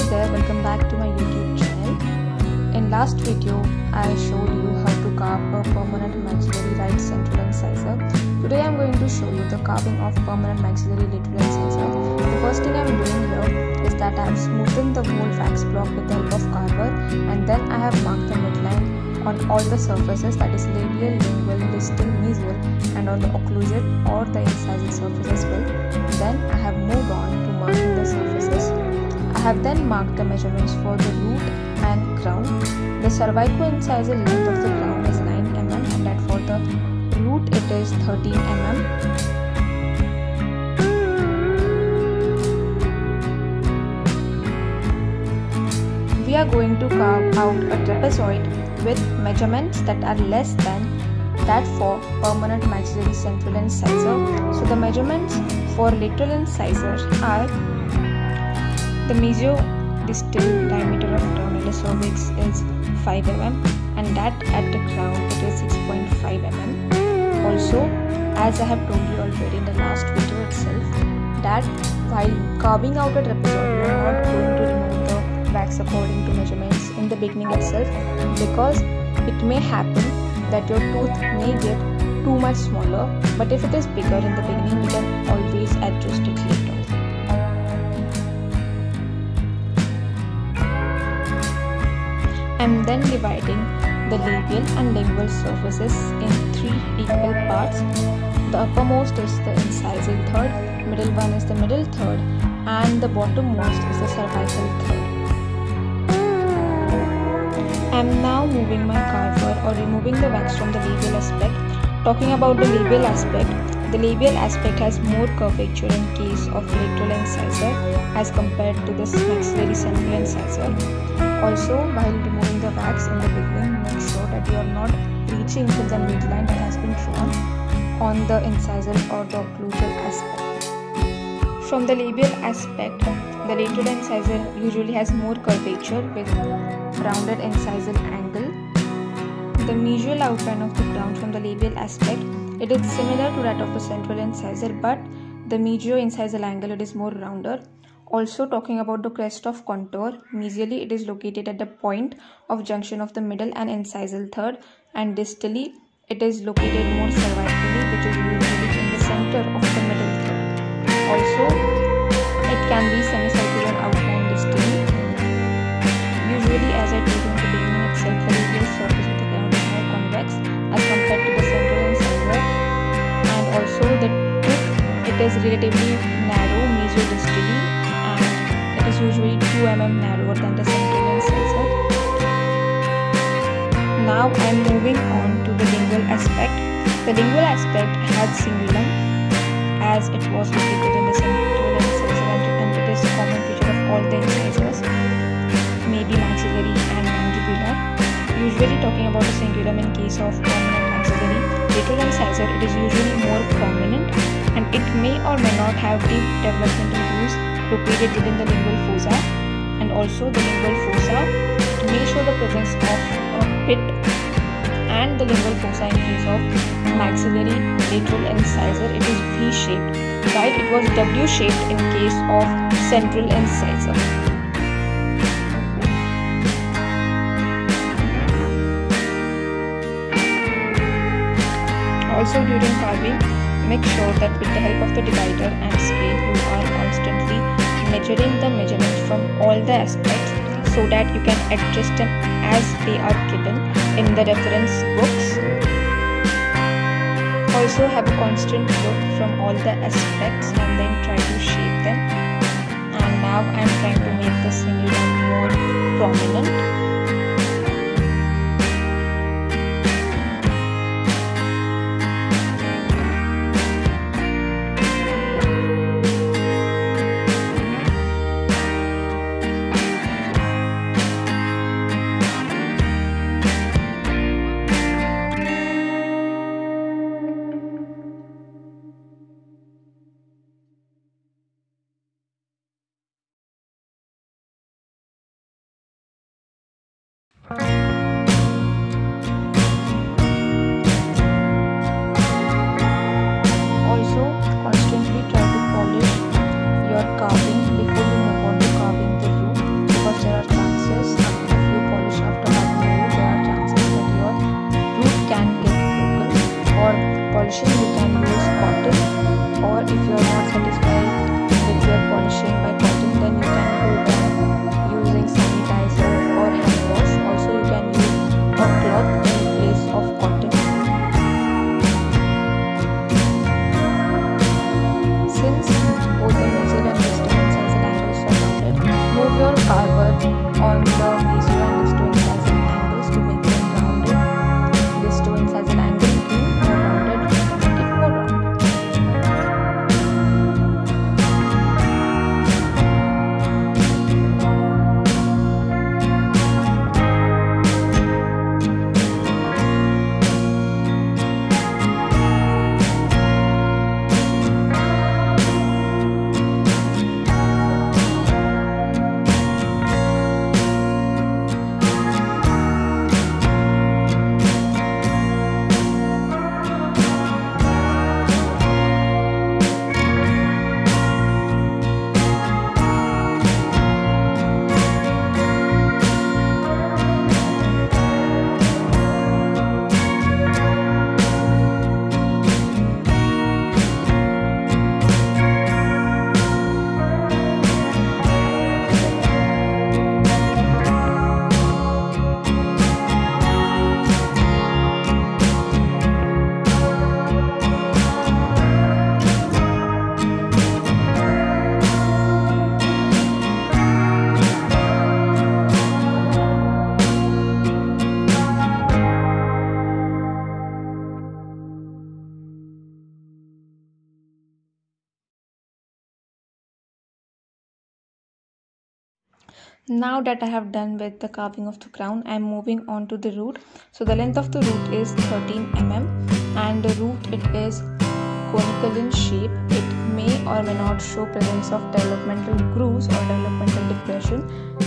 there, welcome back to my YouTube channel. In last video, I showed you how to carve a permanent maxillary right central incisor. Today I am going to show you the carving of permanent maxillary lateral incisor. The first thing I am doing here is that I have smoothened the whole wax block with the help of carver, and then I have marked the midline on all the surfaces, that is labial, lingual, distal, mesial, and on the occlusal or the incisal surface as well. Then I have moved on to marking the surfaces. I have then marked the measurements for the root and crown. The cervico-incisal length of the crown is 9 mm and that for the root it is 13 mm. We are going to carve out a trapezoid with measurements that are less than that for permanent maxillary central incisor. So the measurements for lateral incisor are: the mesio-distal diameter of crown and the cervix is 5 mm and that at the crown it is 6.5 mm. Also, as I have told you already in the last video itself, that while carving out a trapezoid you are not going to remove the wax according to measurements in the beginning itself, because it may happen that your tooth may get too much smaller, but if it is bigger in the beginning we can always adjust it later. I am then dividing the labial and lingual surfaces in 3 equal parts. The uppermost is the incisal third, middle one is the middle third, and the bottommost is the cervical third. I am now moving my carver or removing the wax from the labial aspect. Talking about the labial aspect, the labial aspect has more curvature in case of lateral incisor as compared to this maxillary central incisor. Also, while removing the wax in the beginning, make sure that you are not reaching to the midline that has been drawn on the incisal or the occlusal aspect. From the labial aspect, the lateral incisor usually has more curvature with rounded incisal angle. The mesial outline of the crown from the labial aspect, it is similar to that of the central incisor, but the mesio-incisal angle it is more rounder. Also, talking about the crest of contour, mesially it is located at the point of junction of the middle and incisal third, and distally it is located more cervically, which is usually in the center of the middle third. Also, it can be semicircular outline distally. Usually, as I told you in the beginning itself, the labial surface of the crown is more convex as compared to the central incisor, and also the tip it is relatively narrow mesio-distally. It is usually 2 mm narrower than the central incisor. Now I am moving on to the lingual aspect. The lingual aspect has cingulum as it was located in the central incisor, and it is a common feature of all the incisors, maybe maxillary and mandibular. Usually talking about the cingulum in case of permanent maxillary lateral incisor, it is usually more prominent and it may or may not have deep developmental grooves located within the lingual fossa, and also the lingual fossa may show the presence of a pit, and the lingual fossa in case of maxillary lateral incisor it is V-shaped, while it was W-shaped in case of central incisor. Also, during carving, make sure that with the help of the divider and scale you are constantly measuring the measurements from all the aspects so that you can adjust them as they are given in the reference books. Also, have a constant look from all the aspects and then try to shape them. And now I am trying to make the cingulum more prominent. Now that I have done with the carving of the crown, I am moving on to the root. So the length of the root is 13 mm and the root it is conical in shape. It may or may not show presence of developmental grooves or developmental depression,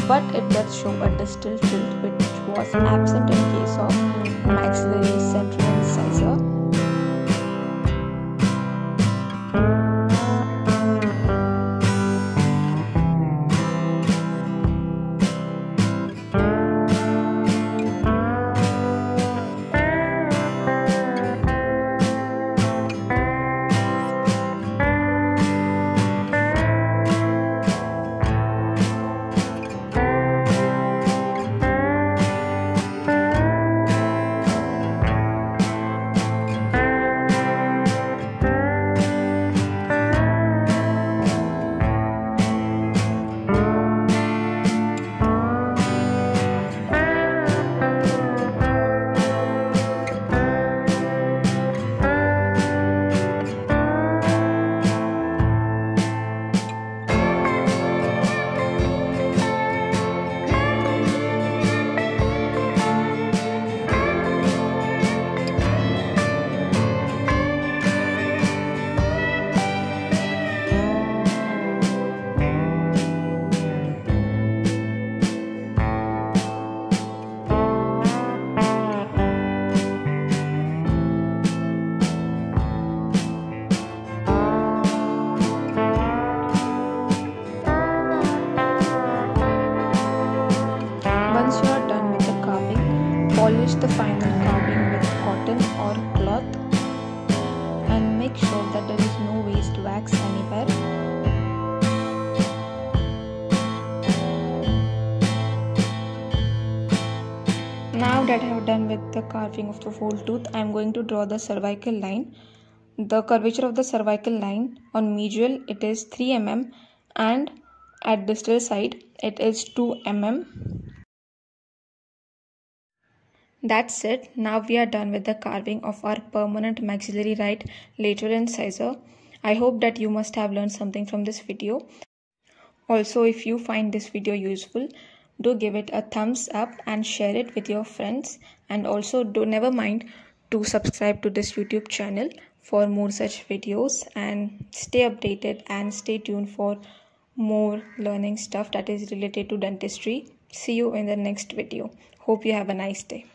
but it does show a distal tilt which was absent in case of maxillary central incisor. Once you are done with the carving, polish the final carving with cotton or cloth and make sure that there is no waste wax anywhere. Now that I have done with the carving of the whole tooth, I am going to draw the cervical line. The curvature of the cervical line on medial it is 3 mm and at distal side it is 2 mm. That's it. Now we are done with the carving of our permanent maxillary right lateral incisor. I hope that you must have learned something from this video. Also, if you find this video useful, do give it a thumbs up and share it with your friends. And also never mind to subscribe to this YouTube channel for more such videos, and stay updated and stay tuned for more learning stuff that is related to dentistry. See you in the next video. Hope you have a nice day.